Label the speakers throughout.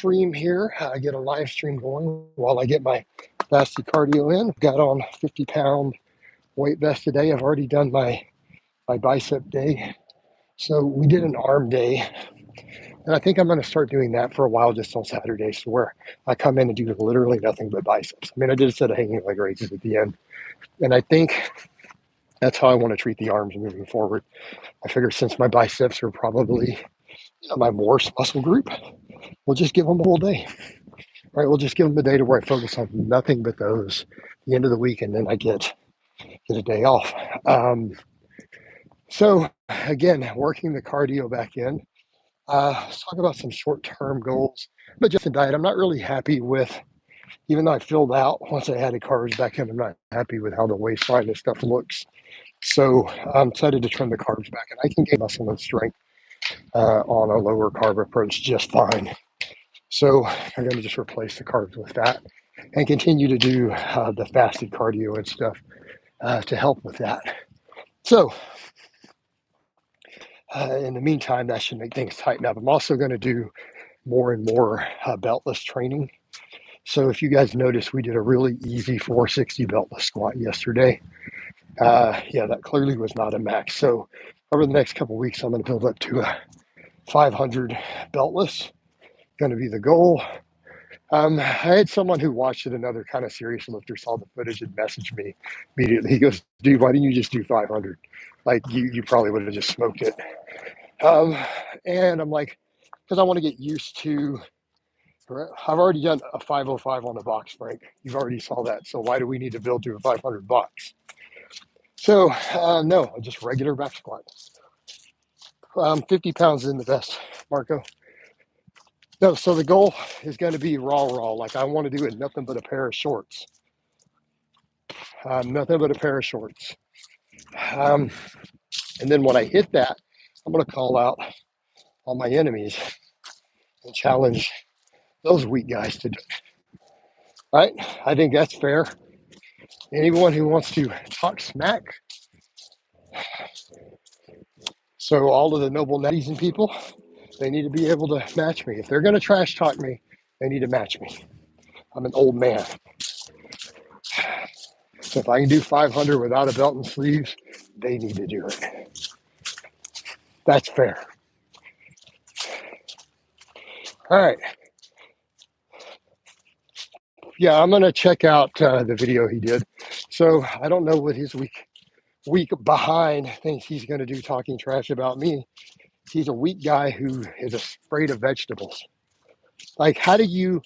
Speaker 1: stream here. I get a live stream going while I get my fasted cardio in. I've got on 50-pound weight vest today. I've already done my bicep day. So we did an arm day. And I think I'm going to start doing that for a while just on Saturdays, where I come in and do literally nothing but biceps. I mean, I did a set of hanging leg raises at the end. And I think that's how I want to treat the arms moving forward. I figure since my biceps are probably my worst muscle group, we'll just give them a whole day. Right, we'll just give them a day to where I focus on nothing but those at the end of the week, and then I get a day off. So again, working the cardio back in. Let's talk about some short-term goals. But just in diet, I'm not really happy with, even though I filled out once I added carbs back in, I'm not happy with how the waistline and stuff looks. So I'm excited to trim the carbs back, and I can gain muscle and strength on a lower carb approach just fine. So I'm going to just replace the carbs with that and continue to do the fasted cardio and stuff to help with that. So in the meantime, that should make things tighten up. I'm also going to do more and more beltless training. So if you guys notice, we did a really easy 460 beltless squat yesterday. Yeah, that clearly was not a max. So over the next couple of weeks, I'm going to build up to a 500 beltless. Going to be the goal. I had someone who watched it, another kind of serious lifter, saw the footage and messaged me immediately. He goes, dude, why didn't you just do 500? Like, you probably would have just smoked it. And I'm like, because I want to get used to, I've already done a 505 on the box, Frank. You've already saw that. So why do we need to build to a 500 box? So, no, just regular back squat. 50 pounds in the vest, Marco. No, so the goal is going to be raw. Like I want to do it nothing but a pair of shorts. Nothing but a pair of shorts. And then when I hit that, I'm going to call out all my enemies and challenge those weak guys to do it. Right? I think that's fair. Anyone who wants to talk smack. So all of the noble natties and people, they need to be able to match me. If they're going to trash talk me, they need to match me. I'm an old man. So if I can do 500 without a belt and sleeves, they need to do it. That's fair. All right. Yeah, I'm going to check out the video he did. So I don't know what his week behind thinks he's going to do talking trash about me. He's a weak guy who is afraid of vegetables. Like, how do you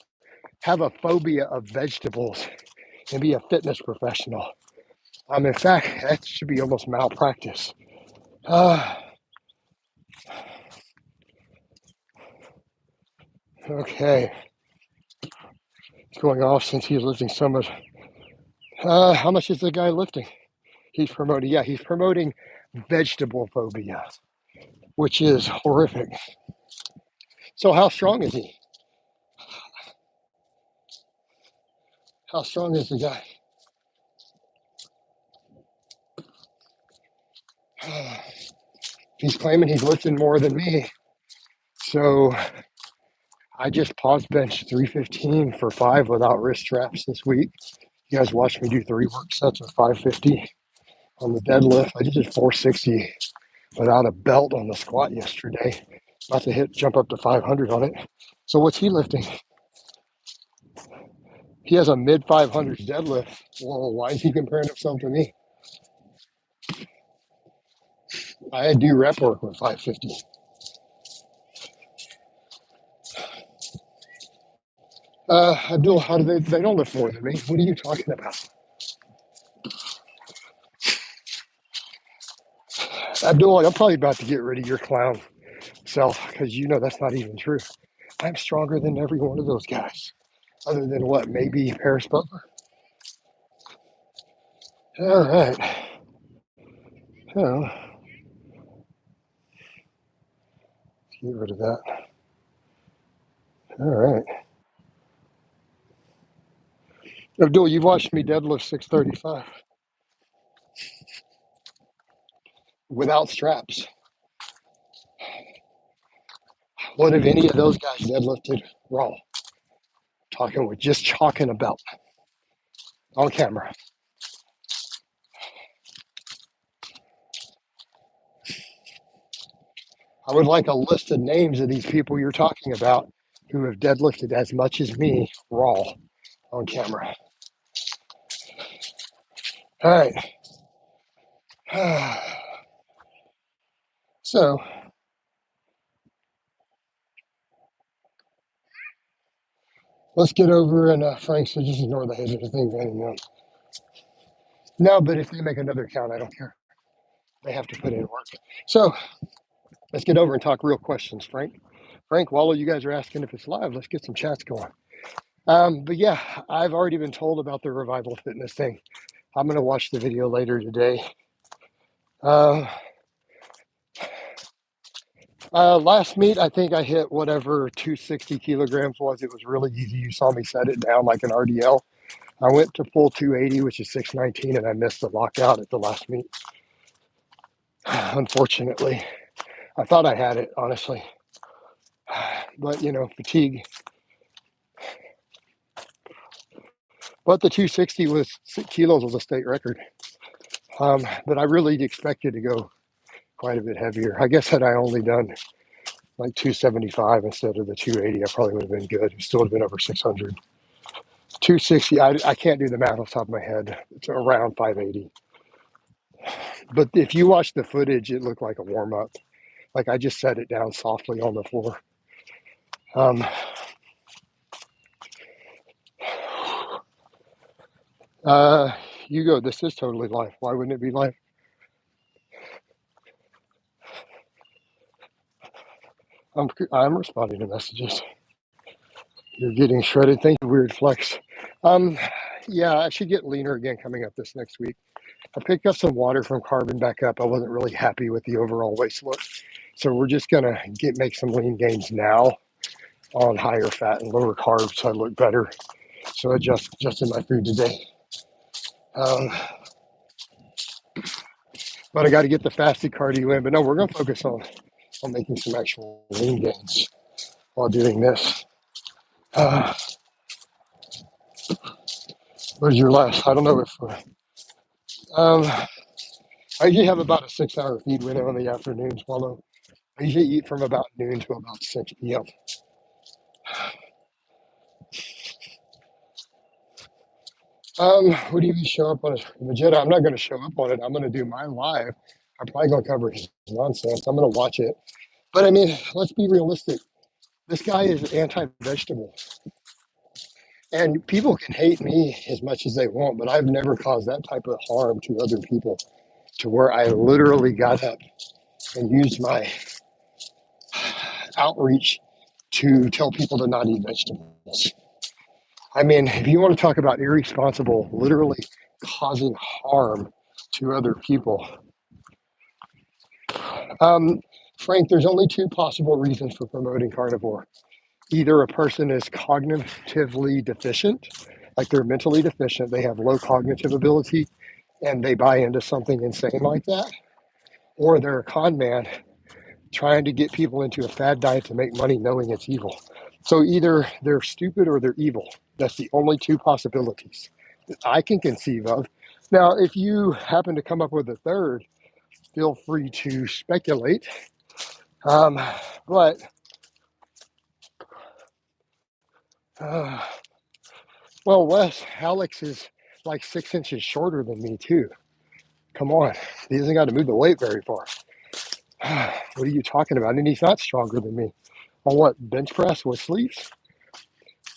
Speaker 1: have a phobia of vegetables and be a fitness professional? In fact, that should be almost malpractice. Okay. It's going off since he's lifting so much. How much is the guy lifting? He's promoting vegetable phobia, which is horrific. So how strong is he? How strong is the guy? He's claiming he's lifting more than me. So I just pause bench 315 for 5 without wrist straps this week. You guys watched me do 3 work sets of 550 on the deadlift. I did 460 without a belt on the squat yesterday. About to jump up to 500 on it. So what's he lifting? He has a mid 500s deadlift. Well, why is he comparing himself to me? I do rep work with 550. Abdul, how do they don't lift more than me? What are you talking about? Abdul, I'm probably about to get rid of your clown self because you know that's not even true. I'm stronger than every one of those guys. Other than what, maybe Paris Butler? All right. Oh, get rid of that. All right. Abdul, you've watched me deadlift 635 without straps. What if any of those guys deadlifted raw? talking about on camera. I would like a list of names of these people you're talking about who have deadlifted as much as me raw on camera. All right. So let's get over and Frank, so just ignore the hazard thing. No, but if they make another count, I don't care. They have to put in work. So let's get over and talk real questions, Frank. Frank, while you guys are asking if it's live, let's get some chats going. But yeah, I've already been told about the Revival Fitness thing. I'm going to watch the video later today. Last meet, I think I hit whatever 260 kilograms was. It was really easy. You saw me set it down like an RDL. I went to full 280, which is 619, and I missed the lockout at the last meet. Unfortunately, I thought I had it, honestly. But, fatigue. But the 260 was 6 kilos was a state record. But I really expected to go quite a bit heavier. I guess had I only done like 275 instead of the 280, I probably would have been good. It still would have been over 600. 260, I can't do the math off the top of my head. It's around 580. But if you watch the footage, it looked like a warm-up. Like I just set it down softly on the floor. Hugo, this is totally live. Why wouldn't it be live? I'm responding to messages. You're getting shredded. Thank you, Weird Flex. Yeah, I should get leaner again coming up this next week. I picked up some water from Carbon back up. I wasn't really happy with the overall waist look. So we're just going to make some lean gains now on higher fat and lower carbs so I look better. So I adjusted my food today. But I got to get the fasted cardio in. But no, we're going to focus on making some actual lean gains while doing this. Where's your last? I don't know if... I usually have about a 6-hour feed window in the afternoons. While I usually eat from about noon to about 6 p.m. What do you mean show up on it? Vegeta, I'm not going to show up on it. I'm going to do my live. I'm probably going to cover his nonsense. I'm going to watch it. But I mean, let's be realistic. This guy is anti-vegetable. And people can hate me as much as they want, but I've never caused that type of harm to other people to where I literally got up and used my outreach to tell people to not eat vegetables. I mean, if you want to talk about irresponsible, literally causing harm to other people. Frank, there's only two possible reasons for promoting carnivore. Either a person is cognitively deficient, like they're mentally deficient, they have low cognitive ability, and they buy into something insane like that, or they're a con man trying to get people into a fad diet to make money knowing it's evil. So either they're stupid or they're evil. That's the only two possibilities that I can conceive of. Now, if you happen to come up with a third, feel free to speculate. But well, Wes, Alex is like 6 inches shorter than me too. Come on, he hasn't got to move the weight very far. What are you talking about? And he's not stronger than me. On what, bench press with sleeves?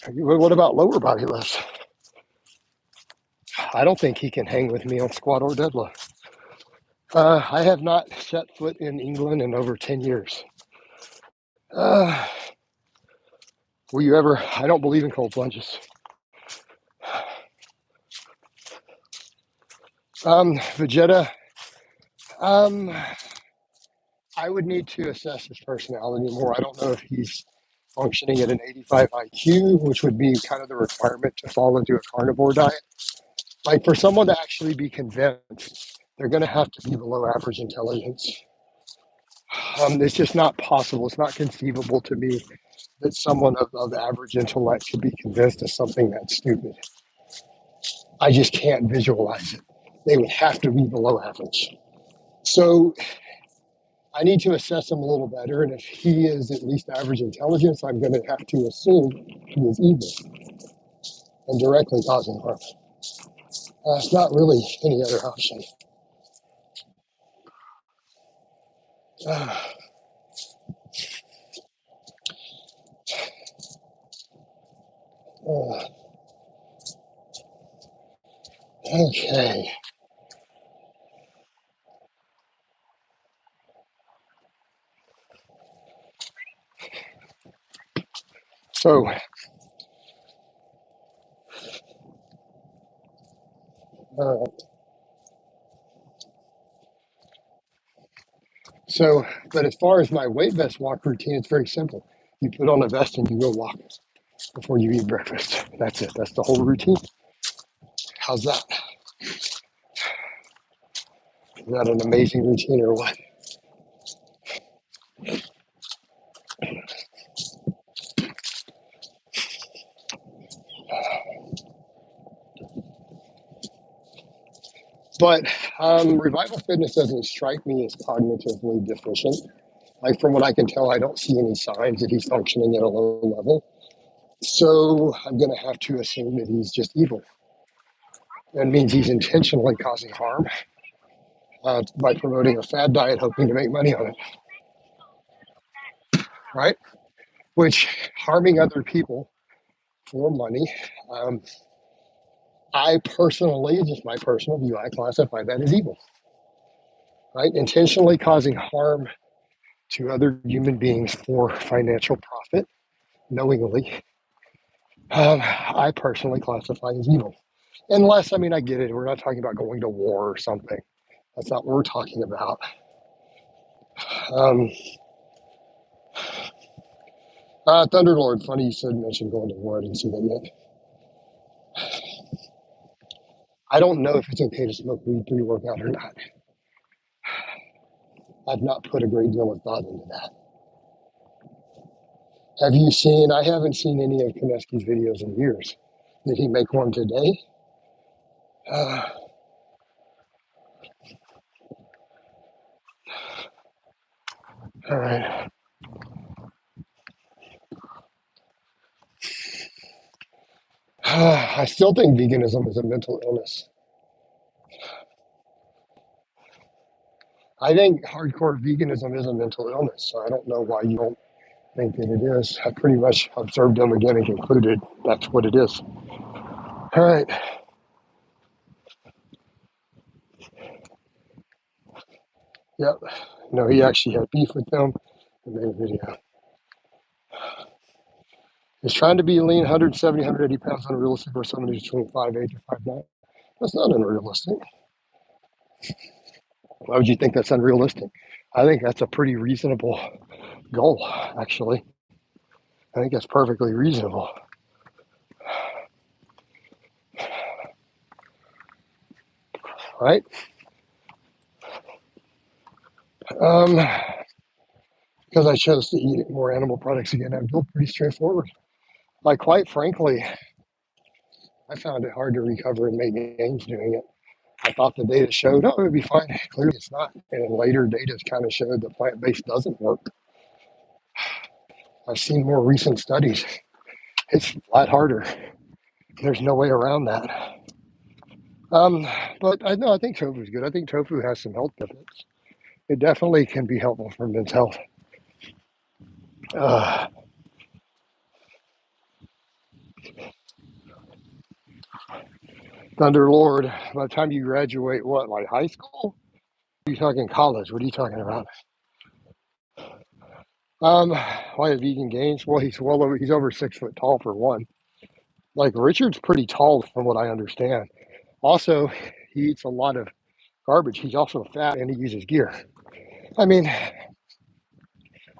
Speaker 1: What about lower body lifts? I don't think he can hang with me on squat or deadlift. I have not set foot in England in over 10 years. Will you ever? I don't believe in cold plunges. Vegeta, I would need to assess his personality more. I don't know if he's functioning at an 85 IQ, which would be kind of the requirement to fall into a carnivore diet. Like for someone to actually be convinced, they're going to have to be below average intelligence. It's just not possible. It's not conceivable to me that someone of average intellect could be convinced of something that's stupid. I just can't visualize it. They would have to be below average. So I need to assess him a little better. And if he is at least average intelligence, I'm going to have to assume he is evil and directly causing harm. It's not really any other option. Uh, okay. So, uh, but as far as my weight vest walk routine, it's very simple. You put on a vest and you go walk before you eat breakfast. That's it. That's the whole routine. How's that? Is that an amazing routine or what? But revival fitness doesn't strike me as cognitively deficient. Like from what I can tell, I don't see any signs that he's functioning at a low level. So I'm going to have to assume that he's just evil. That means he's intentionally causing harm by promoting a fad diet, hoping to make money on it, right? Which harming other people for money, um, I personally, just my personal view, I classify that as evil, right? Intentionally causing harm to other human beings for financial profit, knowingly, I personally classify as evil. Unless, I mean, I get it. We're not talking about going to war or something. That's not what we're talking about. Um, Thunderlord, funny you said mentioned going to war. I didn't see that yet. I don't know if it's okay to smoke weed pre-workout or not. I've not put a great deal of thought into that. Have you seen? I haven't seen any of Koneski's videos in years. Did he make one today? Uh, all right. I still think veganism is a mental illness. I think hardcore veganism is a mental illness. So I don't know why you don't think that it is. I pretty much observed them again and concluded that's what it is. All right. Yep. No, he actually had beef with them and made a video. He's trying to be lean, 170, 180 pounds unrealistic for somebody who's between 5'8" to 5'9". That's not unrealistic. Why would you think that's unrealistic? I think that's a pretty reasonable goal, actually. I think that's perfectly reasonable. Right? Um, because I chose to eat more animal products again, I'm still pretty straightforward. Like, quite frankly, I found it hard to recover and make gains doing it. I thought the data showed, oh, it would be fine. Clearly, it's not. And then later data kind of showed the plant-based doesn't work. I've seen more recent studies. It's a lot harder. There's no way around that. Um, but I know I think tofu is good. I think tofu has some health benefits. It definitely can be helpful for men's health. Uh, Thunderlord, by the time you graduate, what, like high school? Are you talking college? What are you talking about? Why vegan gains? Well, he's over 6 foot tall for one. Like Richard's pretty tall from what I understand. Also, he eats a lot of garbage. He's also fat and he uses gear. I mean,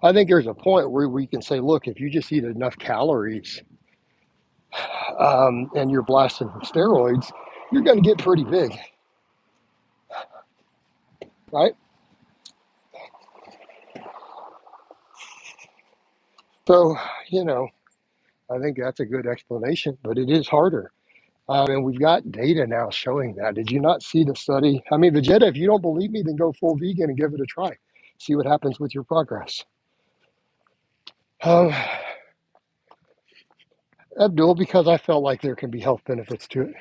Speaker 1: I think there's a point where we can say, look, if you just eat enough calories and you're blasting steroids, you're going to get pretty big, right? So, you know, I think that's a good explanation, but it is harder. And we've got data now showing that. Did you not see the study? I mean, Vegeta, if you don't believe me, then go full vegan and give it a try. See what happens with your progress. Um, Abdul, because I felt like there can be health benefits to it.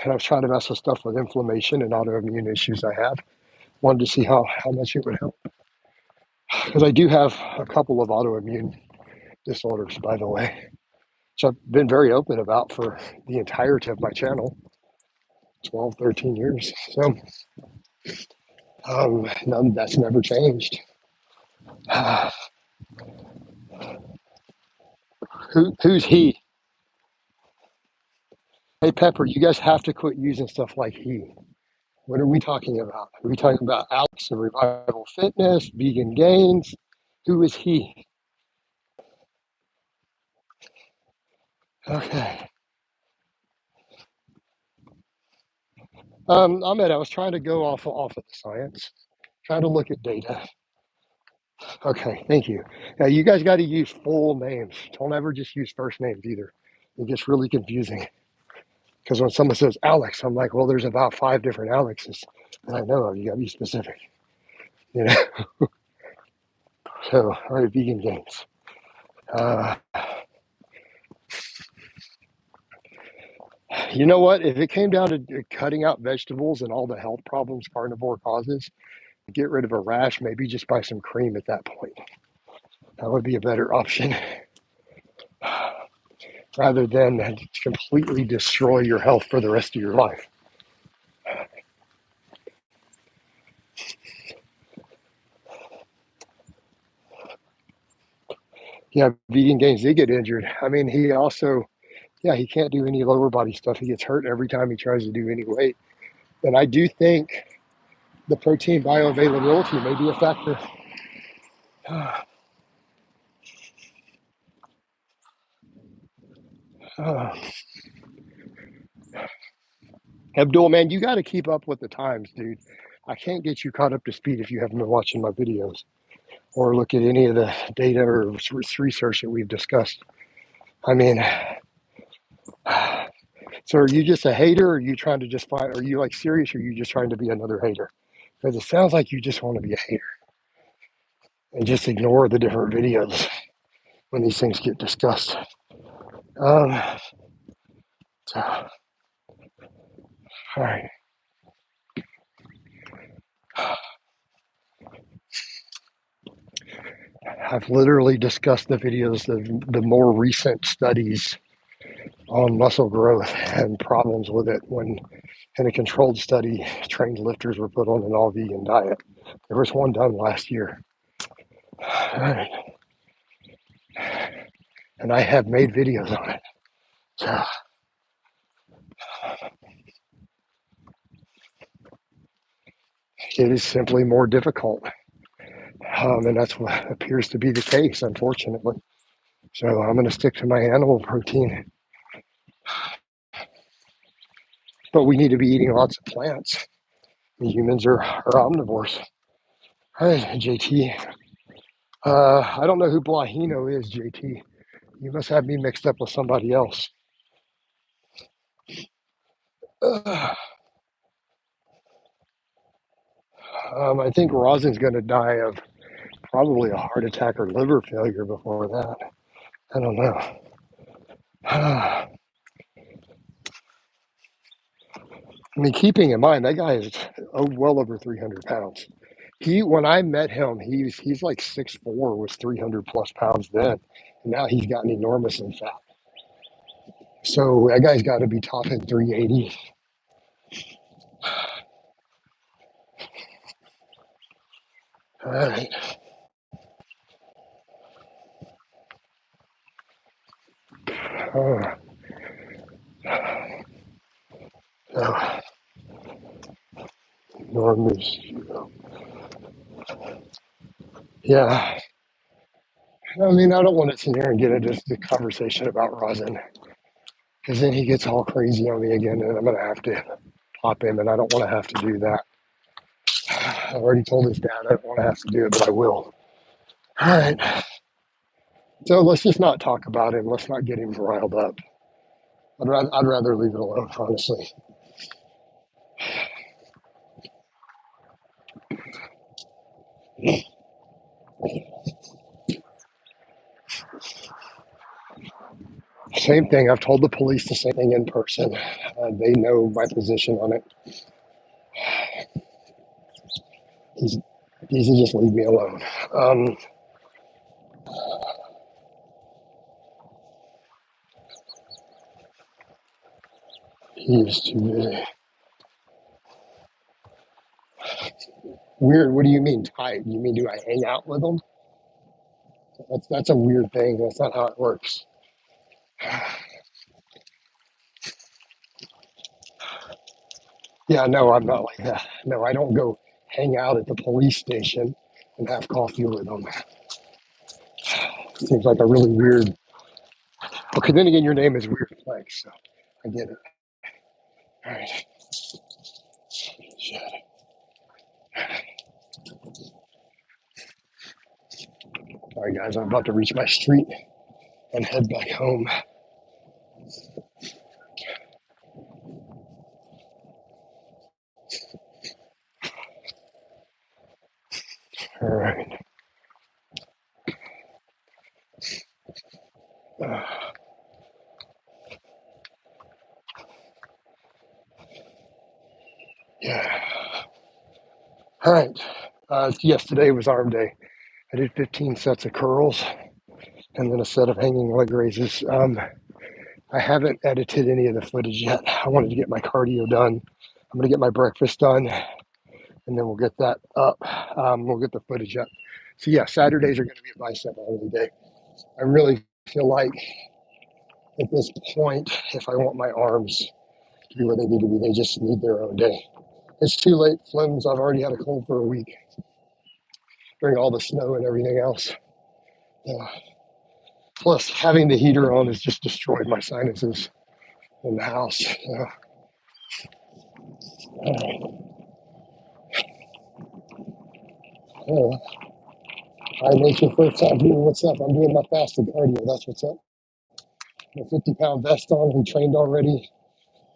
Speaker 1: And I was trying to mess with stuff with inflammation and autoimmune issues I have. Wanted to see how much it would help. Because I do have a couple of autoimmune disorders, by the way, which I've been very open about for the entirety of my channel, 12, 13 years. So that's never changed. Who's he? Hey, Pepper, you guys have to quit using stuff like he. What are we talking about? Are we talking about Alex and Revival Fitness, Vegan Gains? Who is he? Okay. Ahmed, I was trying to go off of the science, trying to look at data. Okay, thank you. Now, you guys got to use full names. Don't ever just use first names either. It gets really confusing. Because when someone says Alex, I'm like, well, there's about 5 different Alexes that I know of. You got to be specific. You know. So, all right, Vegan Gains. Uh, you know what? If it came down to cutting out vegetables and all the health problems carnivore causes, get rid of a rash, maybe just buy some cream at that point. That would be a better option rather than completely destroy your health for the rest of your life. Yeah, Vegan Gains did get injured. I mean, he also, yeah, he can't do any lower body stuff. He gets hurt every time he tries to do any weight. And I do think the protein bioavailability may be a factor. Abdul, man, you got to keep up with the times, dude. I can't get you caught up to speed if you haven't been watching my videos or look at any of the data or research that we've discussed. I mean, so are you just a hater, or are you trying to just find? Are you like serious, or are you just trying to be another hater? Because it sounds like you just want to be a hater and just ignore the different videos when these things get discussed. Um, so, all right. I've literally discussed the videos of the more recent studies on muscle growth and problems with it when in a controlled study, trained lifters were put on an all vegan diet. There was one done last year. All right. And I have made videos on it. So it is simply more difficult. And that's what appears to be the case, unfortunately. So I'm going to stick to my animal protein. But we need to be eating lots of plants. The humans are omnivores. All right, JT. I don't know who Blahino is, JT. You must have me mixed up with somebody else. I think Rosin's going to die of probably a heart attack or liver failure before that. I don't know. I mean, keeping in mind that guy is well over 300 pounds. When I met him, he's like 6'4", was 300 plus pounds then, and now he's gotten enormous in fat. So that guy's got to be topping 380. All right. So, enormous. Yeah. I mean, I don't want to sit here and get into the conversation about rosin because then he gets all crazy on me again, and I'm going to have to pop him, and I don't want to have to do that. I've already told his dad I don't want to have to do it, but I will. All right. So let's just not talk about him. Let's not get him riled up. I'd rather leave it alone, honestly. Same thing. I've told the police the same thing in person. They know my position on it. He's These just leave me alone. He's too weird. What do you mean tight? You mean do I hang out with him? That's a weird thing. That's not how it works. Yeah, no, I'm not like that. No, I don't go hang out at the police station and have coffee with them. Seems like a really weird. Okay, then again, your name is Weird Flex, so I get it. All right, shit. All right, guys, I'm about to reach my street and head back home. All right. Uh, yeah. All right. Yes, today was arm day. I did 15 sets of curls and then a set of hanging leg raises. I haven't edited any of the footage yet. I wanted to get my cardio done. I'm going to get my breakfast done and then we'll get that up. We'll get the footage up. So, yeah, Saturdays are going to be a bicep only day. I really feel like at this point, if I want my arms to be where they need to be, they just need their own day. It's too late, Flims. I've already had a cold for a week during all the snow and everything else. Yeah. Plus, having the heater on has just destroyed my sinuses in the house. Yeah. Oh, I nature first out here. What's up? I'm doing my fasted cardio. That's what's up. A 50-pound vest on. We trained already.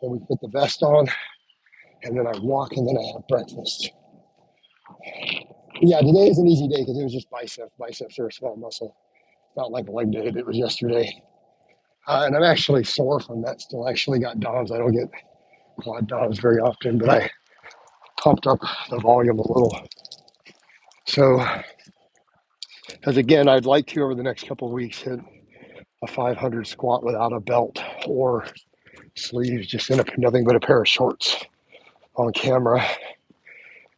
Speaker 1: Then we put the vest on, and then I walk, and then I have breakfast. Yeah, today is an easy day because it was just biceps. Biceps are a small muscle. Not like leg day. It was yesterday. And I'm actually sore from that still. I actually got DOMS. I don't get quad DOMS very often, but I pumped up the volume a little. So, as again, I'd like to over the next couple of weeks hit a 500 squat without a belt or sleeves, just in nothing but a pair of shorts on camera,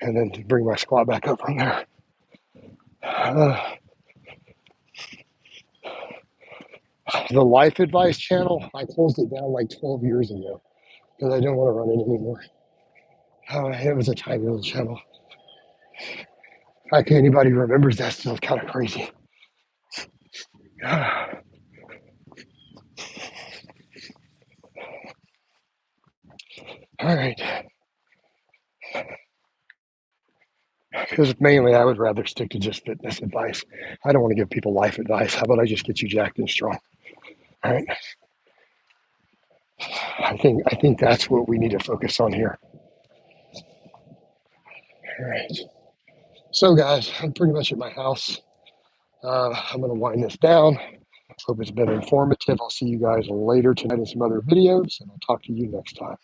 Speaker 1: and then to bring my squat back up from there. The Life Advice channel, I closed it down like 12 years ago because I didn't want to run it anymore. It was a tiny little channel. Like anybody remembers that still kind of crazy. All right. Because mainly I would rather stick to just fitness advice. I don't want to give people life advice. How about I just get you jacked and strong? All right. I think that's what we need to focus on here. All right. So guys, I'm pretty much at my house. I'm going to wind this down. Hope it's been informative. I'll see you guys later tonight in some other videos, and I'll talk to you next time.